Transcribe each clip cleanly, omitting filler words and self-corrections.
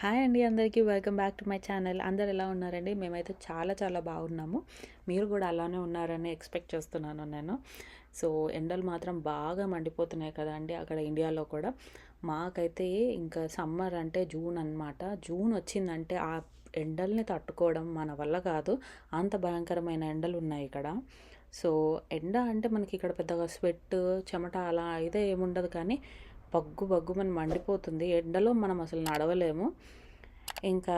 Hi అండి అందరికీ welcome back to my channel. అందరు ఎలా ఉన్నారండి? మేమైతే చాలా చాలా బాగున్నాము. మీరు కూడా అలానే ఉన్నారని ఎక్స్పెక్ట్ చేస్తున్నాను నేను. సో ఎండలు మాత్రం బాగా మండిపోతున్నాయి కదండి అక్కడ ఇండియాలో కూడా. మాకైతే ఇంకా సమ్మర్ అంటే జూన్ అనమాట. జూన్ వచ్చిందంటే ఆ ఎండల్ని తట్టుకోవడం మన వల్ల కాదు. అంత భయంకరమైన ఎండలు ఉన్నాయి ఇక్కడ. సో ఎండ అంటే మనకి ఇక్కడ పెద్దగా స్వెట్, చెమట అలా అయితే ఏముండదు కానీ బగ్గు బగ్గుమని మండిపోతుంది. ఎండలో మనం అసలు నడవలేము. ఇంకా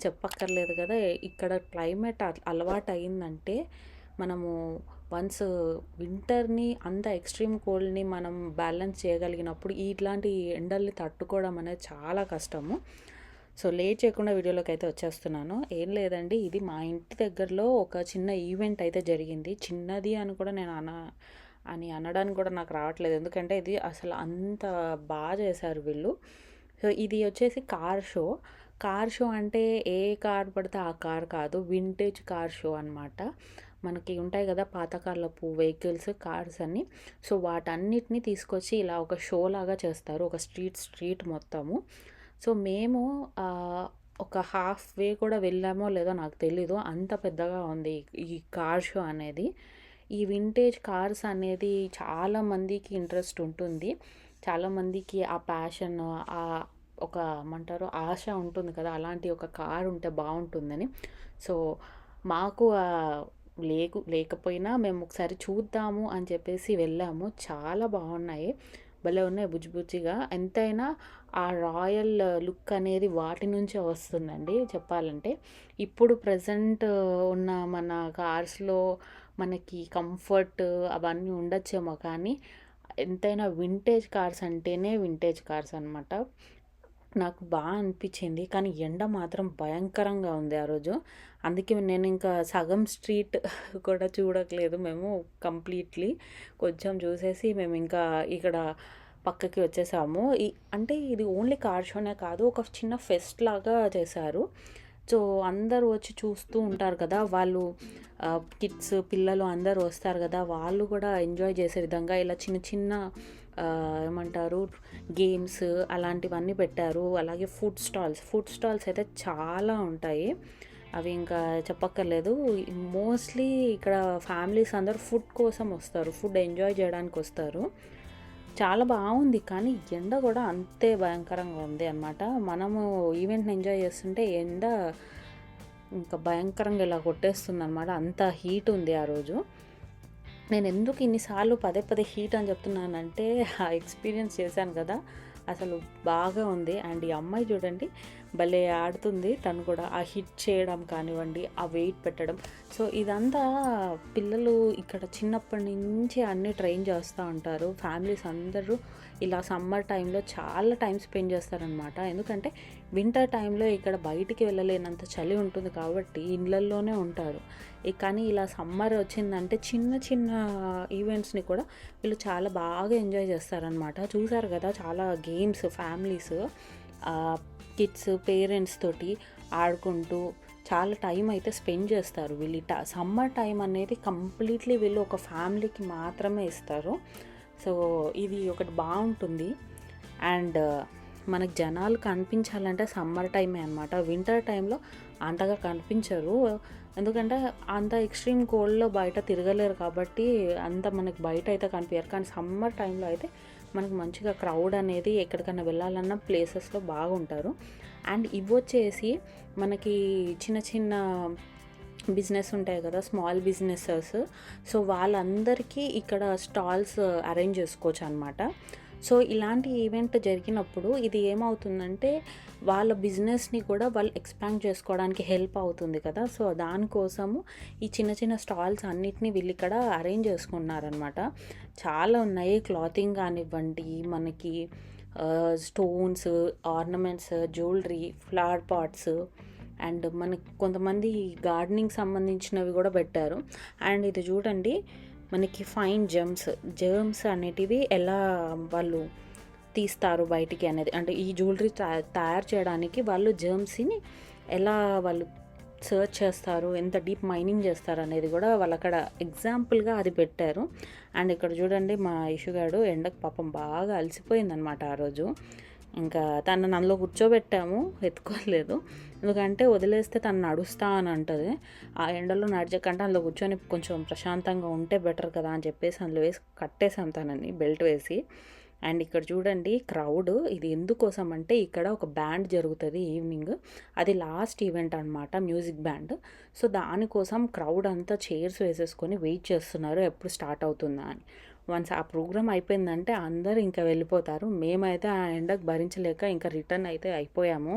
చెప్పక్కర్లేదు కదా! ఇక్కడ క్లైమేట్ అలవాటు అయిందంటే మనము వన్స్ వింటర్‌ని అంత ఎక్స్‌ట్రీమ్ కోల్డ్‌ని మనం బ్యాలెన్స్ చేయగలిగినప్పుడు ఇట్లాంటి ఎండల్ని తట్టుకోవడం అనేది చాలా కష్టము. సో లేట్ చేయకుండా వీడియోలోకైతే వచ్చేస్తున్నాను. ఏం లేదండి, ఇది మా ఇంటి దగ్గరలో ఒక చిన్న ఈవెంట్ అయితే జరిగింది. చిన్నది అని కూడా నేను అనడానికి కూడా నాకు రావట్లేదు. ఎందుకంటే ఇది అసలు అంత చేశారు వీళ్ళు. సో ఇది వచ్చేసి కార్ షో. కార్ షో అంటే ఏ కార్ పడితే ఆ కార్ కాదు. వింటేజ్ కార్ షో అనమాట. మనకి ఉంటాయి కదా పాతకాలపు వెహికల్స్, కార్స్ అన్నీ. సో వాటన్నిటిని తీసుకొచ్చి ఇలా ఒక షో లాగా చేస్తారు. ఒక స్ట్రీట్ మొత్తము. సో మేము ఒక హాఫ్ వే కూడా వెళ్ళామో లేదో నాకు తెలీదు. అంత పెద్దగా ఉంది ఈ కార్ షో అనేది. ఈ వింటేజ్ కార్స్ అనేది చాలామందికి ఇంట్రెస్ట్ ఉంటుంది. చాలామందికి ఆ ప్యాషన్, ఒక ఏమంటారు ఆశ ఉంటుంది కదా! అలాంటి ఒక కార్ ఉంటే బాగుంటుందని. సో మాకు లేకపోయినా మేము ఒకసారి చూద్దాము అని చెప్పేసి వెళ్ళాము. చాలా బాగున్నాయి. భలే ఉన్నాయి బుజ్జి బుజ్జిగా. ఎంతైనా ఆ రాయల్ లుక్ అనేది వాటి నుంచే వస్తుందండి చెప్పాలంటే. ఇప్పుడు ప్రెజెంట్ ఉన్న మన కార్స్‌లో మనకి కంఫర్ట్ అవన్నీ ఉండొచ్చేమో కానీ ఎంతైనా వింటేజ్ కార్స్ అంటేనే వింటేజ్ కార్స్ అనమాట. నాకు అనిపించింది. కానీ ఎండ మాత్రం భయంకరంగా ఉంది ఆ రోజు. అందుకే నేను ఇంకా సగం స్ట్రీట్ కూడా చూడట్లేదు మేము కంప్లీట్‌లీ. కొంచెం చూసేసి మేము ఇంకా ఇక్కడ పక్కకి వచ్చేసాము. అంటే ఇది ఓన్లీ కార్ షోనే కాదు, ఒక చిన్న ఫెస్ట్ లాగా చేశారు. సో అందరూ వచ్చి చూస్తూ ఉంటారు కదా! వాళ్ళు కిడ్స్, పిల్లలు అందరూ వస్తారు కదా! వాళ్ళు కూడా ఎంజాయ్ చేసే విధంగా ఇలా చిన్న చిన్న ఏమంటారు గేమ్స్ అలాంటివన్నీ పెట్టారు. అలాగే ఫుడ్ స్టాల్స్ అయితే చాలా ఉంటాయి. అవి ఇంకా చెప్పక్కర్లేదు. మోస్ట్లీ ఇక్కడ ఫ్యామిలీస్ అందరూ ఫుడ్ కోసం వస్తారు. ఫుడ్ ఎంజాయ్ చేయడానికి వస్తారు. చాలా బాగుంది. కానీ ఎండ కూడా అంతే భయంకరంగా ఉంది అనమాట. మనము ఈవెంట్ని ఎంజాయ్ చేస్తుంటే ఎండ ఇంకా భయంకరంగా ఇలా కొట్టేస్తుందనమాట. అంత హీట్ ఉంది ఆ రోజు. నేను ఎందుకు ఇన్నిసార్లు పదే పదే హీట్ అని చెప్తున్నానంటే ఆ ఎక్స్పీరియన్స్ చేశాను కదా, అసలు బాగా ఉంది. అండ్ ఈ అమ్మాయి చూడండి భలే ఆడుతుంది. తను కూడా ఆ హిట్ చేయడం కానివ్వండి, ఆ వెయిట్ పెట్టడం. సో ఇదంతా పిల్లలు ఇక్కడ చిన్నప్పటి నుంచి అన్నీ ట్రైన్ చేస్తూ ఉంటారు. ఫ్యామిలీస్ అందరూ ఇలా సమ్మర్ టైంలో చాలా టైం స్పెండ్ చేస్తారనమాట. ఎందుకంటే వింటర్ టైంలో ఇక్కడ బయటికి వెళ్ళలేనంత చలి ఉంటుంది కాబట్టి ఇళ్ళల్లోనే ఉంటారు. కానీ ఇలా సమ్మర్ వచ్చిందంటే చిన్న చిన్న ఈవెంట్స్ని కూడా వీళ్ళు చాలా బాగా ఎంజాయ్ చేస్తారనమాట. చూసారు కదా, చాలా గేమ్స్ ఫ్యామిలీస్, కిడ్స్, పేరెంట్స్ తోటి ఆడుకుంటూ చాలా టైం అయితే స్పెండ్ చేస్తారు. వీళ్ళు సమ్మర్ టైం అనేది కంప్లీట్లీ వీళ్ళు ఒక ఫ్యామిలీకి మాత్రమే ఇస్తారు. సో ఇది ఒకటి బాగుంటుంది. అండ్ మనకు జనాలు కనిపించాలంటే సమ్మర్ టైమే అనమాట. వింటర్ టైంలో అంతగా కనిపించరు. ఎందుకంటే అంత ఎక్స్ట్రీమ్ కోల్డ్లో బయట తిరగలేరు కాబట్టి అంత మనకి బయట అయితే కనిపించరు. కానీ సమ్మర్ టైంలో అయితే మనకు మంచిగా క్రౌడ్ అనేది ఎక్కడికైనా వెళ్ళాలన్న ప్లేసెస్లో బాగుంటారు. అండ్ ఇవొచ్చేసి మనకి చిన్న చిన్న బిజినెస్ ఉంటాయి కదా, స్మాల్ బిజినెసెస్. సో వాళ్ళందరికీ ఇక్కడ స్టాల్స్ అరేంజ్ చేసుకోవచ్చు అనమాట. సో ఇలాంటి ఈవెంట్ జరిగినప్పుడు ఇది ఏమవుతుందంటే వాళ్ళ బిజినెస్ని కూడా వాళ్ళు ఎక్స్పాండ్ చేసుకోవడానికి హెల్ప్ అవుతుంది కదా. సో దానికోసము ఈ చిన్న చిన్న స్టాల్స్ అన్నిటినీ వీళ్ళు ఇక్కడ అరేంజ్ చేసుకున్నారనమాట. చాలా ఉన్నాయి. క్లాతింగ్ కానివ్వండి, మనకి stones, ornaments, jewellery, flower pots, and మనకి కొంతమంది గార్డెనింగ్ సంబంధించినవి కూడా పెట్టారు. అండ్ ఇది చూడండి, మనకి ఫైన్ జెమ్స్ అనేటివి ఎలా వాళ్ళు తీస్తారు బయటికి అనేది, అంటే ఈ జ్యువెలరీ తయారు చేయడానికి వాళ్ళు జెమ్స్ని ఎలా వాళ్ళు సర్చ్ చేస్తారు, ఎంత డీప్ మైనింగ్ చేస్తారు అనేది కూడా వాళ్ళు అక్కడ ఎగ్జాంపుల్గా అది పెట్టారు. అండ్ ఇక్కడ చూడండి మా ఇషుగాడు ఎండకు పాపం బాగా అలసిపోయిందనమాట ఆ రోజు. ఇంకా తనని అందులో కూర్చోబెట్టాము, ఎత్తుకోలేదు. ఎందుకంటే వదిలేస్తే తను నడుస్తా అని అంటది. ఆ ఎండలో నడిచకంటే అందులో కూర్చొని కొంచెం ప్రశాంతంగా ఉంటే బెటర్ కదా అని చెప్పేసి అందులో వేసి కట్టేసాం తనని బెల్ట్ వేసి. అండ్ ఇక్కడ చూడండి క్రౌడ్, ఇది ఎందుకోసం అంటే ఇక్కడ ఒక బ్యాండ్ జరుగుతుంది ఈవినింగ్, అది లాస్ట్ ఈవెంట్ అనమాట, మ్యూజిక్ బ్యాండ్. సో దానికోసం క్రౌడ్ అంతా చైర్స్ వేసేసుకొని వెయిట్ చేస్తున్నారు ఎప్పుడు స్టార్ట్ అవుతుందా అని. వన్స్ ఆ ప్రోగ్రామ్ అయిపోయిందంటే అందరూ ఇంకా వెళ్ళిపోతారు. మేమైతే ఆ ఎండకు భరించలేక ఇంకా రిటర్న్ అయితే అయిపోయాము.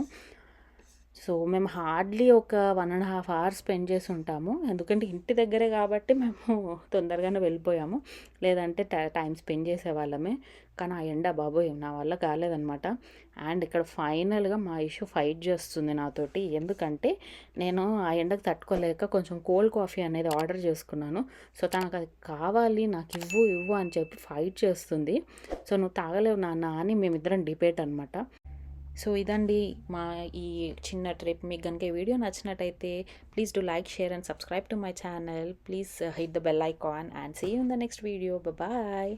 సో మేము హార్డ్లీ ఒక 1.5 అవర్స్ స్పెండ్ చేసి ఉంటాము. ఎందుకంటే ఇంటి దగ్గరే కాబట్టి మేము తొందరగానే వెళ్ళిపోయాము. లేదంటే టైం స్పెండ్ చేసేవాళ్ళమే. కానీ ఆ ఎండ బాబోయ్ నా వల్ల కాలేదనమాట. అండ్ ఇక్కడ ఫైనల్గా మా ఇష్యూ ఫైట్ చేస్తుంది నాతోటి. ఎందుకంటే నేను ఆ ఎండకు తట్టుకోలేక కొంచెం కోల్డ్ కాఫీ అనేది ఆర్డర్ చేసుకున్నాను. సో తనకు అది కావాలి, నాకు ఇవ్వు ఇవ్వు అని చెప్పి ఫైట్ చేస్తుంది. సో నువ్వు తాగలేవు నాన్న అని మేమిద్దరం డిబేట్ అనమాట. సో ఇదండి మా ఈ చిన్న ట్రిప్. మీకు కనుక ఈ వీడియో నచ్చినట్టయితే please do like, share and subscribe to my channel. Please hit the bell icon and see you in the next video. Bye.